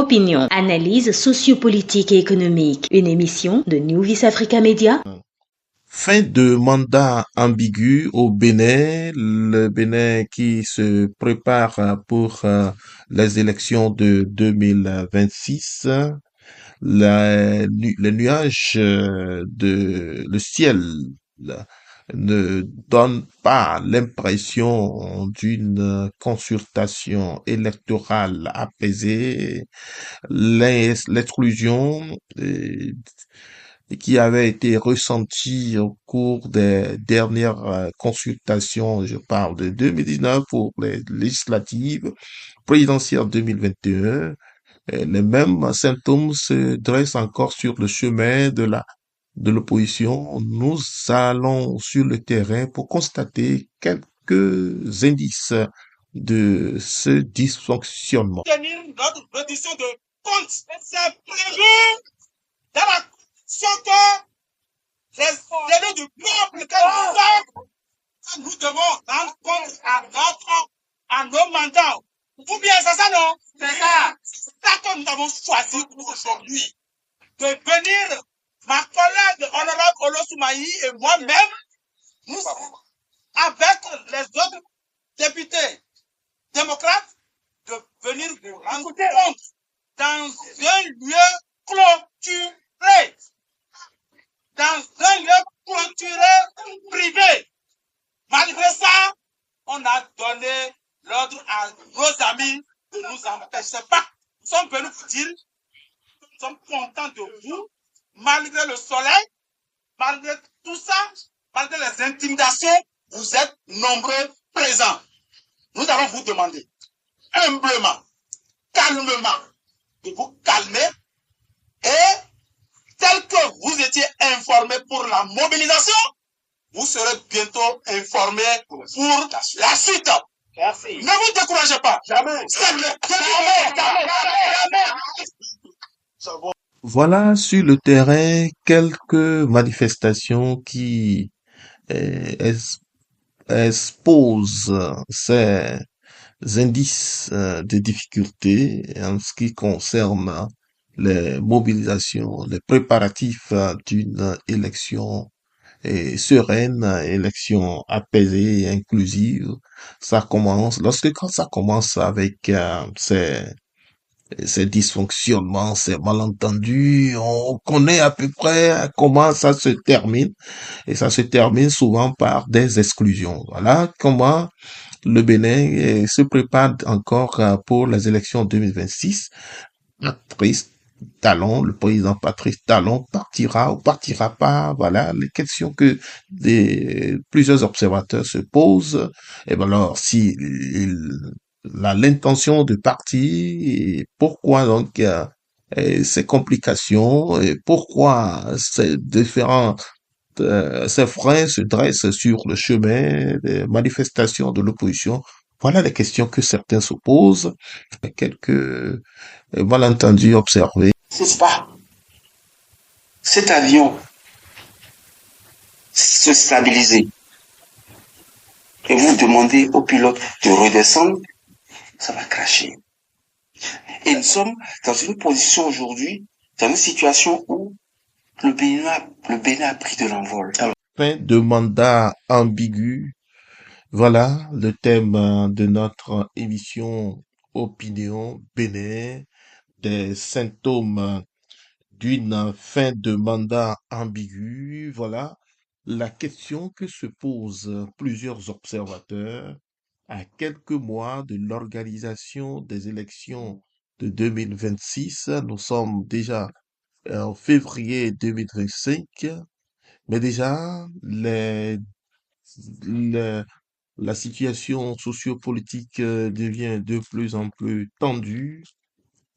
Opinion, analyse sociopolitique et économique. Une émission de New Vis Africa Media. Fin de mandat ambigu au Bénin, le Bénin qui se prépare pour les élections de 2026. Les nuages le ciel ne donnent pas l'impression d'une consultation électorale apaisée. L'exclusion qui avait été ressentie au cours des dernières consultations, je parle de 2019 pour les législatives, présidentielles 2021, les mêmes symptômes se dressent encore sur le chemin de l'opposition. Nous allons sur le terrain pour constater quelques indices de ce dysfonctionnement. Tenir notre reddition de compte, c'est prévu dans la Constitution que les élus du peuple que nous devons rendre compte à nos mandats. Ou bien c'est ça, non? C'est ça. C'est ça que nous avons choisi aujourd'hui. De venir, ma collègue honorable Olo Soumaï et moi-même, nous, avec les autres députés démocrates, de venir vous rendre compte dans un lieu clôturé. Dans un lieu clôturé privé. Malgré ça, on a donné l'ordre à nos amis de nous empêcher pas. Nous sommes venus vous dire, nous sommes contents de vous, malgré le soleil, malgré tout ça, malgré les intimidations, vous êtes nombreux présents. Nous allons vous demander, humblement, calmement, de vous calmer et tel que vous étiez informé pour la mobilisation, vous serez bientôt informé pour la suite. Merci. Ne vous découragez pas. Jamais. Voilà sur le terrain quelques manifestations qui euh, exposent ces indices de difficultés en ce qui concerne les mobilisations, les préparatifs d'une élection sereine, élection apaisée et inclusive. Ça commence, quand ça commence avec ces dysfonctionnements, ces malentendus, on connaît à peu près comment ça se termine. Et ça se termine souvent par des exclusions. Voilà comment le Bénin se prépare encore pour les élections 2026. Patrice Talon, le président Patrice Talon partira ou partira pas. Voilà les questions que plusieurs observateurs se posent. Et ben alors, si il a l'intention de partir, et pourquoi donc ces complications et pourquoi ces différents ces freins se dressent sur le chemin des manifestations de l'opposition. Voilà les questions que certains se posent, quelques malentendus observés. C'est pas. Cet avion se stabiliser et vous demandez au pilote de redescendre, ça va cracher. Et nous sommes dans une position aujourd'hui, dans une situation où le Bénin a pris de l'envol. Fin de mandat ambigu. Voilà le thème de notre émission Opinion Bénin, des symptômes d'une fin de mandat ambiguë. Voilà la question que se posent plusieurs observateurs à quelques mois de l'organisation des élections de 2026. Nous sommes déjà en février 2025, mais déjà les- la situation sociopolitique devient de plus en plus tendue,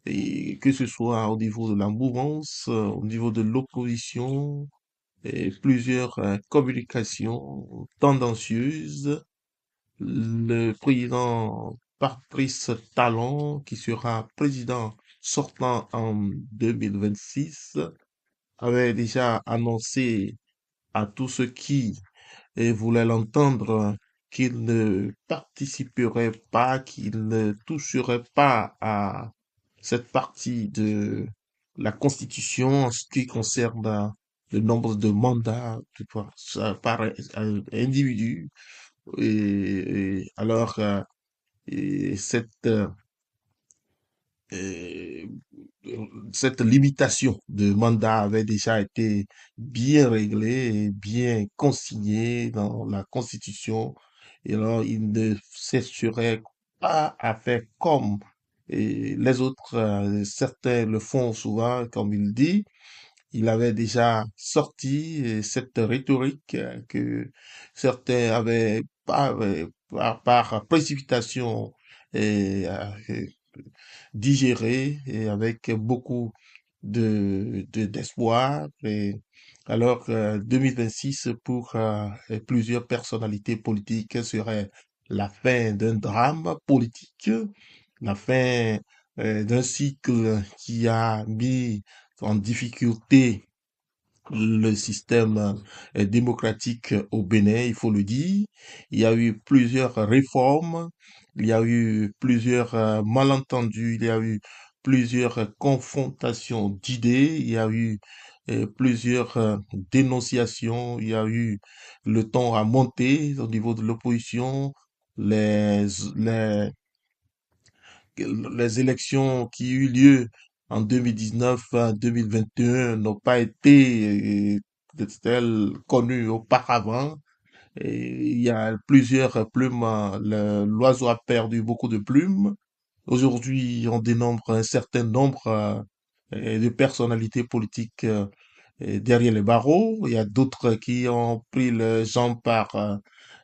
et que ce soit au niveau de la mouvance, au niveau de l'opposition, et plusieurs communications tendancieuses. Le président Patrice Talon, qui sera président sortant en 2026, avait déjà annoncé à tous ceux qui voulaient l'entendre qu'il ne participerait pas, qu'il ne toucherait pas à cette partie de la Constitution en ce qui concerne le nombre de mandats par individu. Et alors, et euh, cette limitation de mandat avait déjà été bien réglée et bien consignée dans la Constitution. Et alors, il ne cesserait pas à faire comme les autres, certains le font souvent, comme il dit. Il avait déjà sorti cette rhétorique que certains avaient par précipitation et, digéré et avec beaucoup d'espoir. Et alors, 2026 pour plusieurs personnalités politiques serait la fin d'un drame politique, la fin d'un cycle qui a mis en difficulté le système démocratique au Bénin, il faut le dire. Il y a eu plusieurs réformes, il y a eu plusieurs malentendus, il y a eu plusieurs confrontations d'idées, il y a eu plusieurs dénonciations, il y a eu le temps à monter au niveau de l'opposition, les, les, les élections qui eu lieu en 2019 à 2021 n'ont pas été telles connues auparavant. Et il y a plusieurs plumes, l'oiseau a perdu beaucoup de plumes. Aujourd'hui, on dénombre un certain nombre de personnalités politiques derrière les barreaux. Il y a d'autres qui ont pris le gens par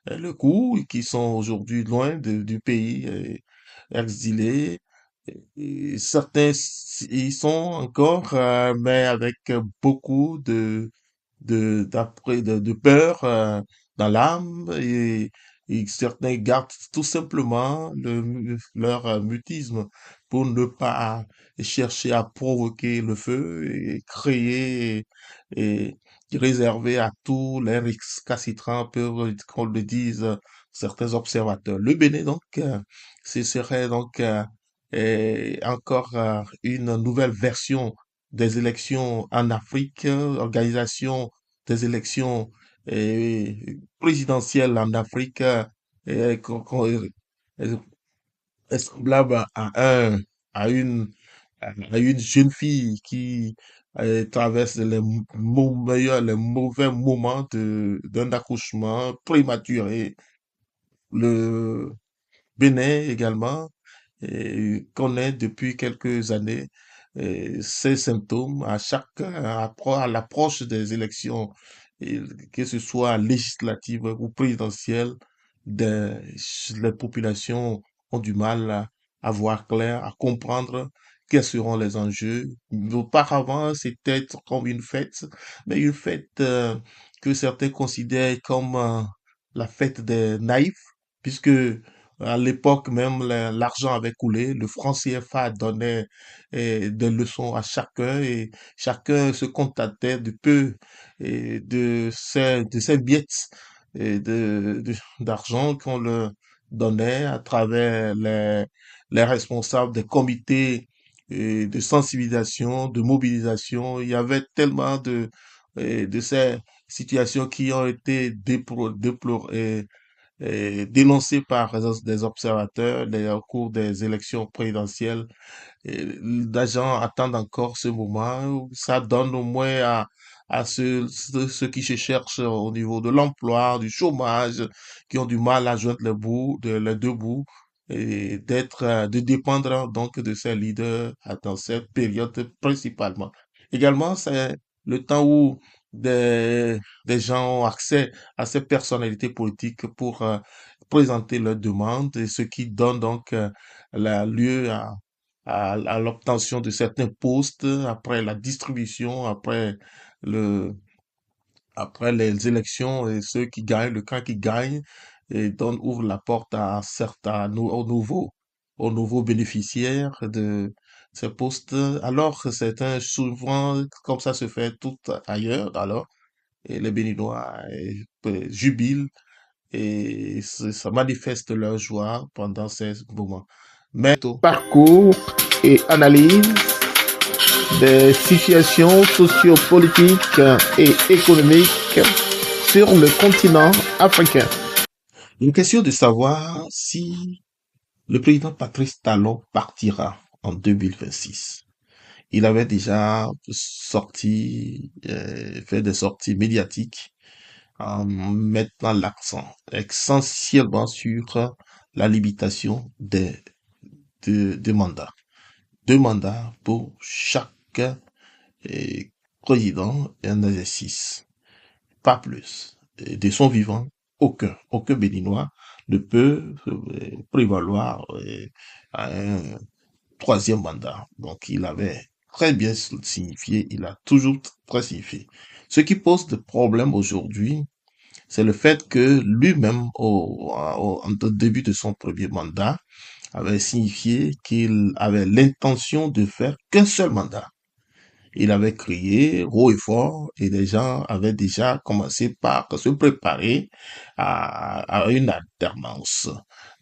le cou et qui sont aujourd'hui loin du pays, exilés. Et certains, ils sont encore, mais avec beaucoup de peur dans l'âme et certains gardent tout simplement leur mutisme pour ne pas chercher à provoquer le feu et créer et réserver à tous les récalcitrants, qu'on le dise certains observateurs. Le Bénin, donc, ce serait donc encore une nouvelle version des élections en Afrique, organisation des élections euh, présidentielles en Afrique est est semblable à une, à une jeune fille qui traverse les mauvais moments d'un accouchement prématuré. Le Bénin également connaît depuis quelques années ces symptômes à à l'approche des élections, et que ce soit législatives ou présidentielles, des, les populations ont du mal à voir clair, à comprendre quels seront les enjeux. Auparavant, c'était comme une fête, mais une fête que certains considèrent comme la fête des naïfs, puisque à l'époque même, l'argent avait coulé, le franc CFA donnait des leçons à chacun et chacun se contentait de peu et de ces billettes et d'argent qu'on leur donnait à travers les responsables des comités de sensibilisation, de mobilisation. Il y avait tellement de ces situations qui ont été déplorées dénoncé par des observateurs au cours des élections présidentielles. Et les gens attendent encore ce moment où ça donne au moins à ceux qui se cherchent au niveau de l'emploi, du chômage, qui ont du mal à joindre les deux bouts, et de dépendre donc de ces leaders dans cette période principalement. Également, c'est le temps où des gens ont accès à ces personnalités politiques pour présenter leurs demandes et ce qui donne donc lieu à l'obtention de certains postes après la distribution, le, après les élections et ceux qui gagnent, le camp qui gagne et donne, ouvre la porte à certains, aux nouveaux bénéficiaires de ces postes. Alors que c'est un souvent, comme ça se fait tout ailleurs, alors, et les Béninois jubilent et ça manifeste leur joie pendant ces moments. Mais parcours et analyse des situations sociopolitiques et économiques sur le continent africain. Une question de savoir si le président Patrice Talon partira en 2026. Il avait déjà fait des sorties médiatiques en mettant l'accent essentiellement sur la limitation des mandats. 2 mandats pour chaque président et un exercice, pas plus. Et de son vivant, aucun Béninois ne peut prévaloir à un 3e mandat. Donc il avait très bien signifié, il a toujours très signifié. Ce qui pose de problème aujourd'hui, c'est le fait que lui-même, en début de son premier mandat, avait signifié qu'il avait l'intention de faire qu'un seul mandat. Il avait crié haut et fort et les gens avaient déjà commencé par se préparer à une alternance.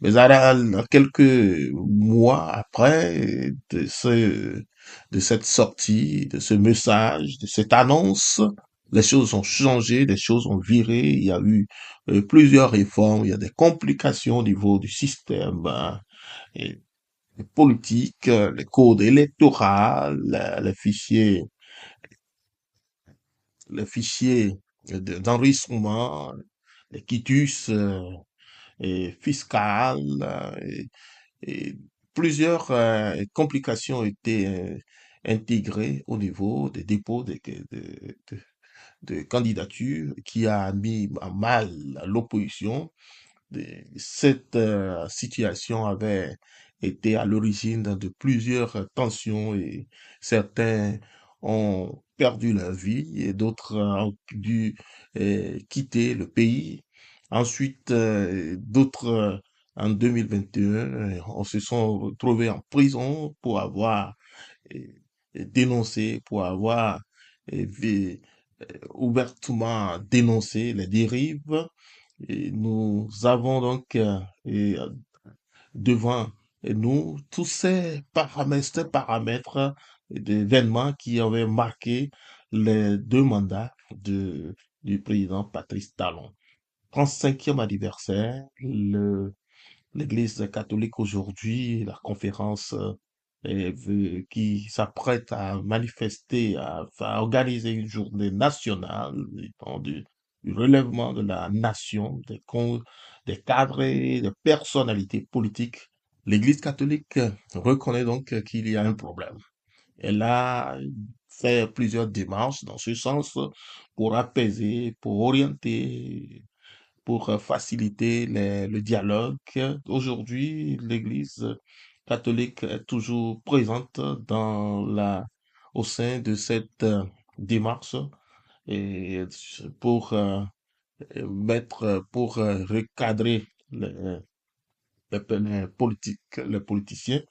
Mais quelques mois après de cette sortie, de ce message, de cette annonce, les choses ont changé, les choses ont viré. Il y a eu plusieurs réformes, il y a des complications au niveau du système et politique, les codes électoraux, les fichiers d'enregistrement, les quitus et fiscales et plusieurs complications ont été intégrées au niveau des dépôts de candidatures qui a mis à mal l'opposition. Cette situation avait été à l'origine de plusieurs tensions et certains ont perdu leur vie et d'autres ont dû quitter le pays. Ensuite, d'autres, en 2021, on se sont retrouvés en prison pour avoir euh, dénoncé, pour avoir ouvertement dénoncé les dérives. Et nous avons donc devant nous tous ces paramètres d'événements qui avaient marqué les 2 mandats du président Patrice Talon. 35e anniversaire, l'Église catholique aujourd'hui, la conférence qui s'apprête à manifester, à organiser une journée nationale du relèvement de la nation, des cadres et des personnalités politiques. L'Église catholique reconnaît donc qu'il y a un problème. Elle a fait plusieurs démarches dans ce sens pour apaiser, pour orienter, pour faciliter le dialogue. Aujourd'hui, l'Église catholique est toujours présente au sein de cette démarche et pour pour recadrer les politiciens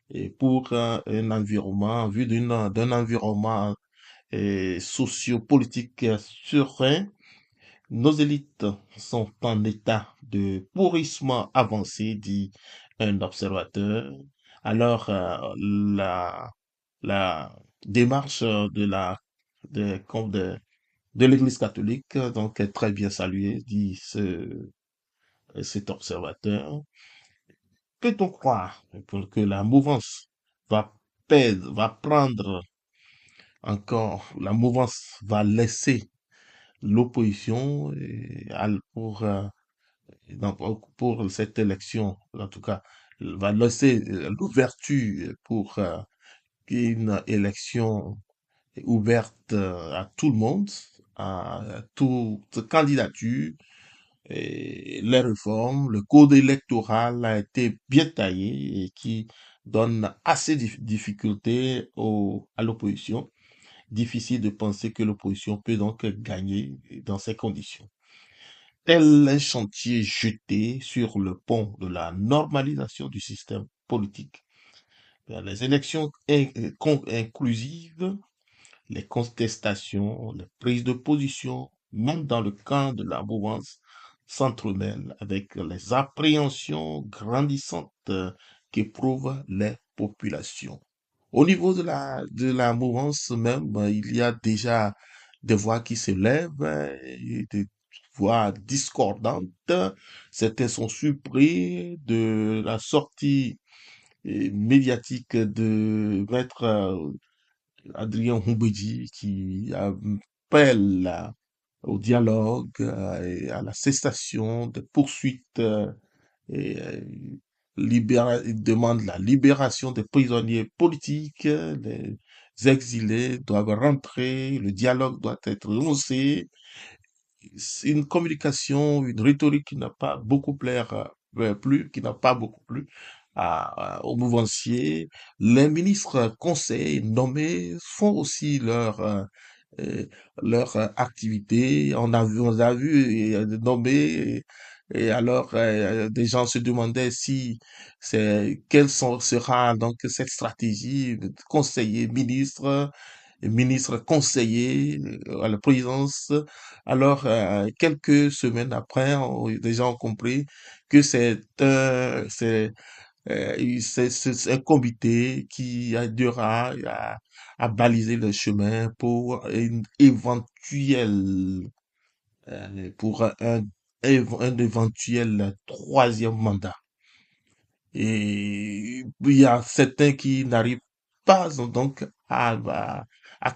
et pour un environnement, en vue d'un environnement sociopolitique serein. Nos élites sont en état de pourrissement avancé, dit un observateur. Alors, la démarche de l'Église catholique donc est très bien saluée, dit cet observateur. Peut-on croire que la mouvance va prendre la mouvance va laisser l'opposition pour cette élection, en tout cas, va laisser l'ouverture pour une élection ouverte à tout le monde, à toute candidature. Et les réformes, le code électoral a été bien taillé et qui donne assez de difficultés à l'opposition. Difficile de penser que l'opposition peut donc gagner dans ces conditions. Tel un chantier jeté sur le pont de la normalisation du système politique. Les élections inclusives, les contestations, les prises de position, même dans le camp de la mouvance, s'entremêlent avec les appréhensions grandissantes qu'éprouvent les populations. Au niveau de la mouvance même, il y a déjà des voix qui se lèvent, et des voix discordantes. Certains sont surpris de la sortie médiatique de Maître Adrien Humbedi qui appelle au dialogue et à la cessation des poursuites et il demande la libération des prisonniers politiques, les exilés doivent rentrer, le dialogue doit être lancé. C'est une communication, une rhétorique qui n'a pas beaucoup qui n'a pas beaucoup plu aux mouvanciers. Les ministres conseils nommés font aussi euh, leur activité. On a vu nommer et alors des gens se demandaient si sera donc cette stratégie de conseiller ministre conseiller à la présidence. Alors, quelques semaines après, les gens ont compris que c'est un comité qui aidera à baliser le chemin pour une éventuelle, pour un éventuel troisième mandat. Et il y a certains qui n'arrivent pas donc à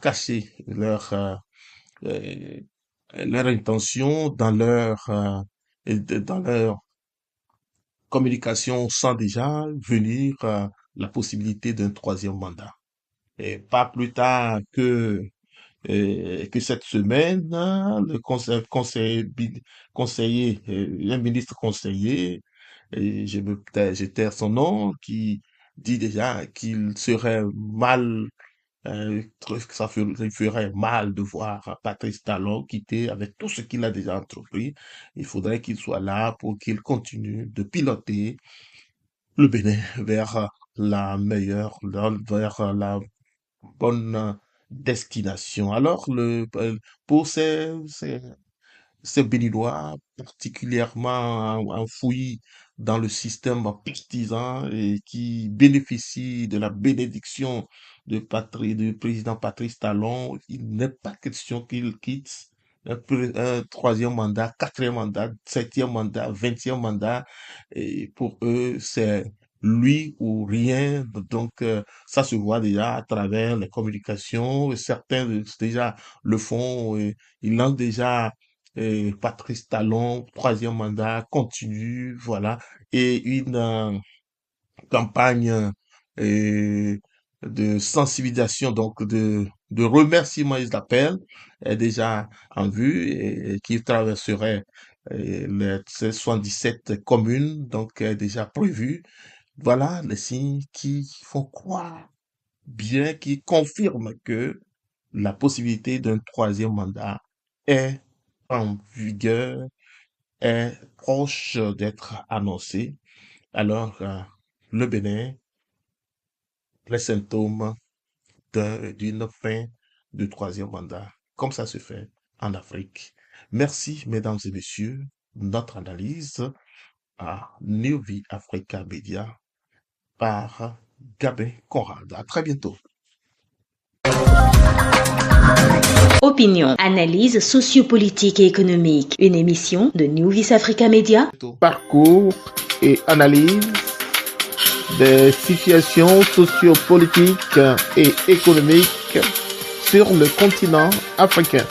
cacher euh, leur intention dans leur communication sans déjà venir la possibilité d'un troisième mandat. Et pas plus tard que cette semaine, le conseiller, un ministre conseiller, et je taire son nom, qui dit déjà qu'il serait mal, que il ferait mal de voir Patrice Talon quitter avec tout ce qu'il a déjà entrepris. Il faudrait qu'il soit là pour qu'il continue de piloter le Bénin vers vers la bonne destination. Alors, pour ces Béninois particulièrement enfouis dans le système partisan et qui bénéficient de la bénédiction du président Patrice Talon, il n'est pas question qu'il quitte un troisième mandat, quatrième mandat, septième mandat, vingtième mandat. Et pour eux, c'est lui ou rien. Donc, ça se voit déjà à travers les communications. Certains déjà le font. Ils lancent déjà Patrice Talon, troisième mandat, continue, voilà. Et une campagne euh, de sensibilisation, donc de remerciement, ils appellent, est déjà en vue et qui traverserait les 77 communes, donc est déjà prévu. Voilà les signes qui font croire bien, qui confirment que la possibilité d'un troisième mandat est en vigueur, est proche d'être annoncée. Alors, le Bénin, les symptômes d'une fin de troisième mandat, comme ça se fait en Afrique. Merci, mesdames et messieurs, notre analyse à New Vie Africa Media par Gabin Conrad. À très bientôt. Opinion, analyse sociopolitique et économique. Une émission de New Vice Africa Media. Parcours et analyse des situations sociopolitiques et économiques sur le continent africain.